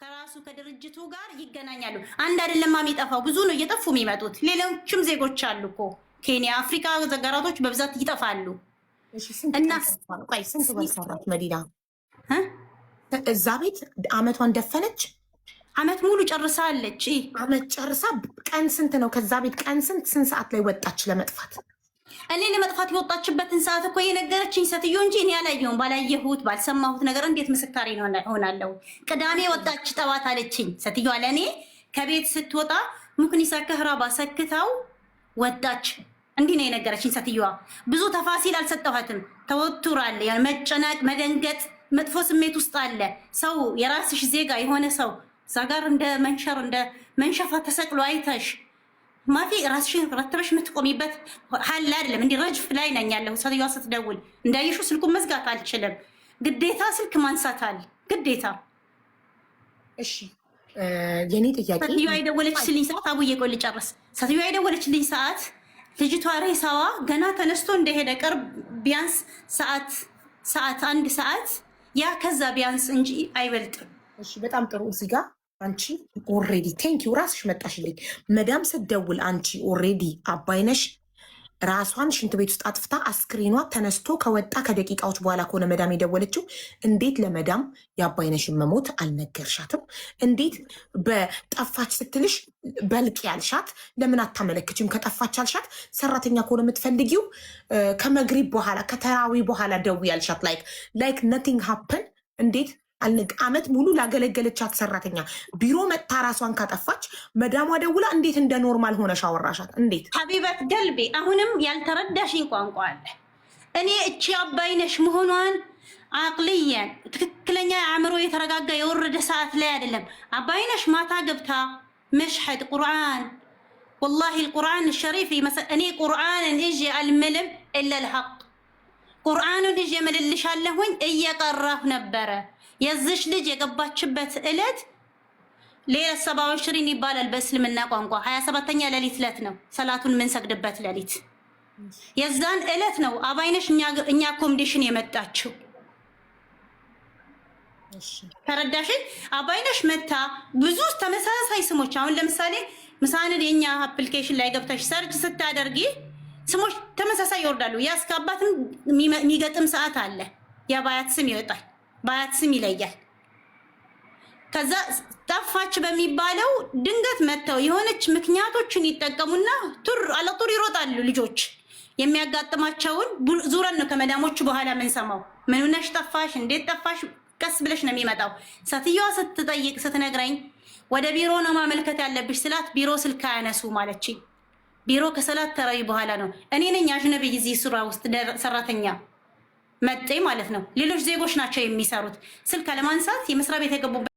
ከራሱ ከድርጅቱ ጋር ይገናኛሉ። አንድ አይደለም የሚጠፋው፣ ብዙ ነው እየጠፉ የሚመጡት። ሌሎችም ዜጎች አሉ እኮ ኬንያ፣ አፍሪካ ሀገራቶች በብዛት ይጠፋሉ። እና ስንት በሰራት መዲና እዛ ቤት አመቷን ደፈነች። አመት ሙሉ ጨርሳለች። አመት ጨርሳ ቀን ስንት ነው? ከዛ ቤት ቀን ስንት ሰዓት ላይ ወጣች ለመጥፋት? እኔ ለመጥፋት የወጣችበትን ሰዓት እኮ የነገረችኝ ሴትዮ እንጂ እኔ ያላየሁም። ባላየሁት ባልሰማሁት ነገር እንዴት ምስካሬ ሆናለሁ? ቅዳሜ ወጣች ጠዋት አለችኝ ሴትዮዋ ለእኔ። ከቤት ስትወጣ ሙክኒሳ ከህራባ ሰክታው ወጣች። እንዲህ ነው የነገረችኝ ሴትዮዋ። ብዙ ተፋሲል አልሰጠኋትም። ተወቱር አለ፣ መጨነቅ፣ መደንገጥ፣ መጥፎ ስሜት ውስጥ አለ። ሰው የራስሽ ዜጋ የሆነ ሰው እዛ ጋር እንደ መንሸፋ ተሰቅሎ አይተሽ ማፊ ራስሽን ረተበሽ የምትቆሚበት ሀል አይደለም። እንዲህ ረጅፍ ላይ ነኝ ያለሁ። ሴትዮዋ ስትደውል እንዳይሹ ስልኩን መዝጋት አልችልም። ግዴታ ስልክ ማንሳታል ግዴታ። እሺ የኔ ጥያቄ ሴትዮዋ የደወለችልኝ ሰዓት አቡዬ ቆይ ልጨርስ። ሴትዮዋ የደወለችልኝ ሰዓት ልጅቷ ሬሳዋ ገና ተነስቶ እንደሄደ ቅርብ ቢያንስ ሰዓት አንድ ሰዓት ያ ከዛ ቢያንስ እንጂ አይበልጥም። እሺ በጣም ጥሩ። እዚህ ጋር አንቺ ኦሬዲ ቴንኪው ራስሽ መጣሽልኝ። መዳም ስትደውል አንቺ ኦሬዲ አባይነሽ ራሷን ሽንት ቤት ውስጥ አጥፍታ አስክሬኗ ተነስቶ ከወጣ ከደቂቃዎች በኋላ ከሆነ መዳም የደወለችው፣ እንዴት ለመዳም የአባይነሽን መሞት አልነገርሻትም? እንዴት በጠፋች ስትልሽ በልቅ ያልሻት ለምን አታመለክችም? ከጠፋች አልሻት ሰራተኛ ከሆነ የምትፈልጊው ከመግሪብ በኋላ ከተራዊ በኋላ ደዊ ያልሻት ላይክ ነቲንግ ሀፕን። እንዴት አመት ሙሉ ላገለገለቻት ሰራተኛ ቢሮ መጥታ ራሷን ካጠፋች መዳሟ ደውላ እንዴት እንደ ኖርማል ሆነሽ አወራሻት? እንዴት ሀቢበት ገልቤ፣ አሁንም ያልተረዳሽኝ ቋንቋ አለ። እኔ እቺ አባይነሽ መሆኗን አቅልየን ትክክለኛ አእምሮ የተረጋጋ የወረደ ሰዓት ላይ አይደለም። አባይነሽ ማታ ገብታ መሽሐድ ቁርአን ወላሂ القرآن الشريف እኔ ቁርአንን እጄ አልምልም ኢላ الحق ቁርአኑን እጄ መልልሻለሁኝ እየቀራሁ ነበረ። የዝሽ ልጅ የገባችበት እለት ሌላ 27 ይባላል በእስልምና ቋንቋ። 27ኛ ሌሊት እለት ነው ሰላቱን የምንሰግድበት ሌሊት። የዛን እለት ነው አባይነሽ እኛ አኮሞዴሽን የመጣችው። ተረዳሽኝ? አባይነሽ መታ ብዙ ተመሳሳይ ስሞች፣ አሁን ለምሳሌ ምሳንን የኛ አፕሊኬሽን ላይ ገብተሽ ሰርች ስታደርጊ ስሞች ተመሳሳይ ይወርዳሉ። ያ እስከ አባትም የሚገጥም ሰዓት አለ። የአባያት ስም ይወጣል፣ ባያት ስም ይለያል። ከዛ ጠፋች በሚባለው ድንገት መተው የሆነች ምክንያቶችን ይጠቀሙና አለጡር ይሮጣሉ። ልጆች የሚያጋጥማቸውን ዙረን ነው ከመዳሞቹ በኋላ የምንሰማው። ምን ሆነሽ ጠፋሽ? እንዴት ጠፋሽ? ቀስ ብለሽ ነው የሚመጣው። ሴትዮዋ ስትጠይቅ ስትነግረኝ ወደ ቢሮ ነው ማመልከት ያለብሽ ስላት ቢሮ ስልክ አያነሱ ማለችኝ። ቢሮ ከሰላት ተራዊ በኋላ ነው። እኔ ነኝ አጅነቢ እዚህ ስራ ውስጥ ሰራተኛ መጤ ማለት ነው። ሌሎች ዜጎች ናቸው የሚሰሩት። ስልክ አለማንሳት የመስሪያ ቤት የገቡበት